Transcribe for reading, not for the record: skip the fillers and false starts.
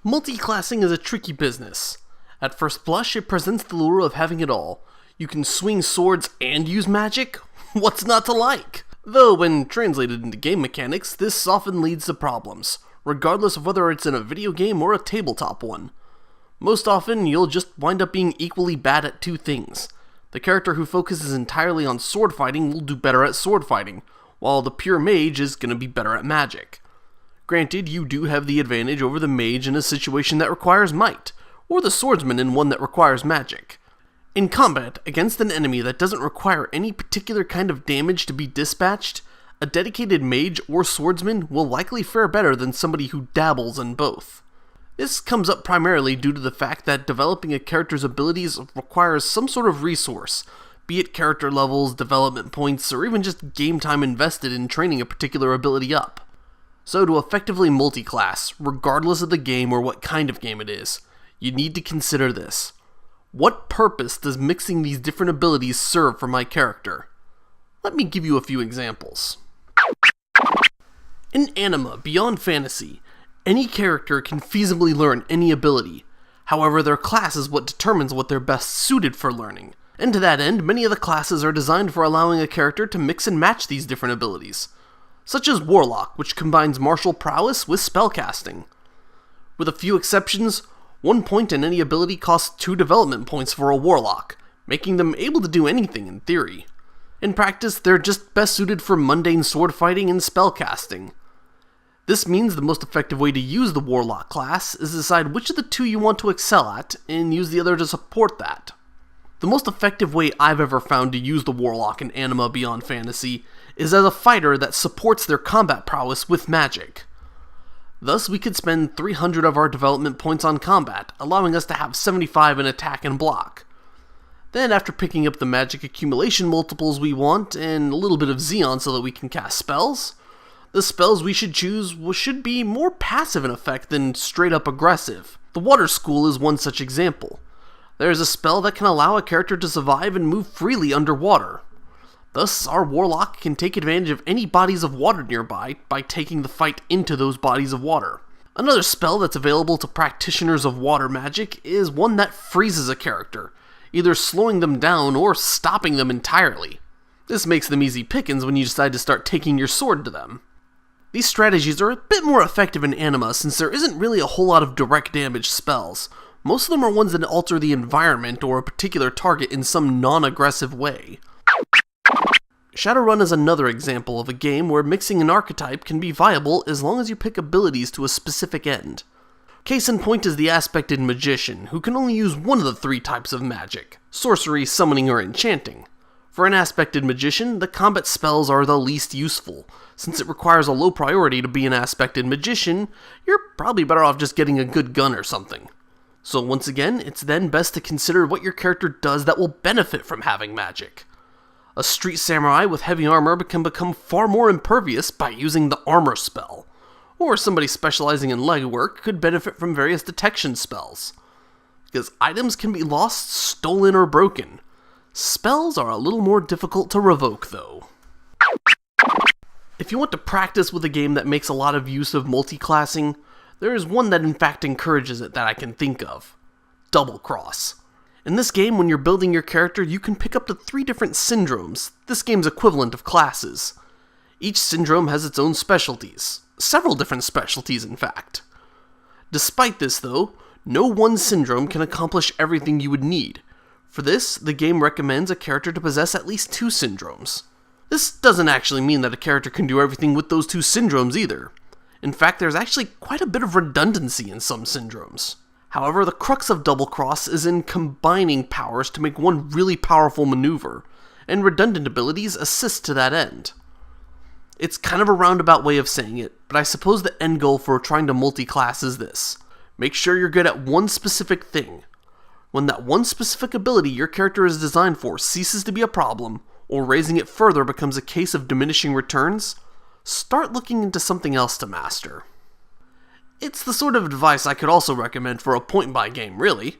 Multiclassing is a tricky business. At first blush, it presents the lure of having it all. You can swing swords and use magic? What's not to like? Though, when translated into game mechanics, this often leads to problems, regardless of whether it's in a video game or a tabletop one. Most often, you'll just wind up being equally bad at two things. The character who focuses entirely on sword fighting will do better at sword fighting, while the pure mage is going to be better at magic. Granted, you do have the advantage over the mage in a situation that requires might, or the swordsman in one that requires magic. In combat, against an enemy that doesn't require any particular kind of damage to be dispatched, a dedicated mage or swordsman will likely fare better than somebody who dabbles in both. This comes up primarily due to the fact that developing a character's abilities requires some sort of resource, be it character levels, development points, or even just game time invested in training a particular ability up. So to effectively multiclass, regardless of the game or what kind of game it is, you need to consider this. What purpose does mixing these different abilities serve for my character? Let me give you a few examples. In Anima, Beyond Fantasy, any character can feasibly learn any ability. However, their class is what determines what they're best suited for learning. And to that end, many of the classes are designed for allowing a character to mix and match these different abilities, such as Warlock, which combines martial prowess with spellcasting. With a few exceptions, 1 point in any ability costs 2 development points for a Warlock, making them able to do anything in theory. In practice, they're just best suited for mundane sword fighting and spellcasting. This means the most effective way to use the Warlock class is to decide which of the two you want to excel at, and use the other to support that. The most effective way I've ever found to use the Warlock in Anima Beyond Fantasy is as a fighter that supports their combat prowess with magic. Thus, we could spend 300 of our development points on combat, allowing us to have 75 in attack and block. Then, after picking up the magic accumulation multiples we want, and a little bit of Xeon so that we can cast spells, the spells we should choose should be more passive in effect than straight up aggressive. The Water School is one such example. There is a spell that can allow a character to survive and move freely underwater. Thus, our Warlock can take advantage of any bodies of water nearby by taking the fight into those bodies of water. Another spell that's available to practitioners of water magic is one that freezes a character, either slowing them down or stopping them entirely. This makes them easy pickings when you decide to start taking your sword to them. These strategies are a bit more effective in Anima since there isn't really a whole lot of direct damage spells. Most of them are ones that alter the environment or a particular target in some non-aggressive way. Shadowrun is another example of a game where mixing an archetype can be viable as long as you pick abilities to a specific end. Case in point is the Aspected Magician, who can only use one of the 3 types of magic: sorcery, summoning, or enchanting. For an Aspected Magician, the combat spells are the least useful. Since it requires a low priority to be an Aspected Magician, you're probably better off just getting a good gun or something. So once again, it's then best to consider what your character does that will benefit from having magic. A street samurai with heavy armor can become far more impervious by using the armor spell, or somebody specializing in legwork could benefit from various detection spells. Because items can be lost, stolen, or broken. Spells are a little more difficult to revoke, though. If you want to practice with a game that makes a lot of use of multiclassing, there is one that in fact encourages it that I can think of: Doublecross. In this game, when you're building your character, you can pick up to 3 different syndromes, this game's equivalent of classes. Each syndrome has its own specialties, several different specialties in fact. Despite this though, no one syndrome can accomplish everything you would need. For this, the game recommends a character to possess at least 2 syndromes. This doesn't actually mean that a character can do everything with those 2 syndromes either. In fact, there's actually quite a bit of redundancy in some syndromes. However, the crux of Doublecross is in combining powers to make one really powerful maneuver, and redundant abilities assist to that end. It's kind of a roundabout way of saying it, but I suppose the end goal for trying to multiclass is this: make sure you're good at one specific thing. When that one specific ability your character is designed for ceases to be a problem, or raising it further becomes a case of diminishing returns, start looking into something else to master. It's the sort of advice I could also recommend for a point-buy game, really.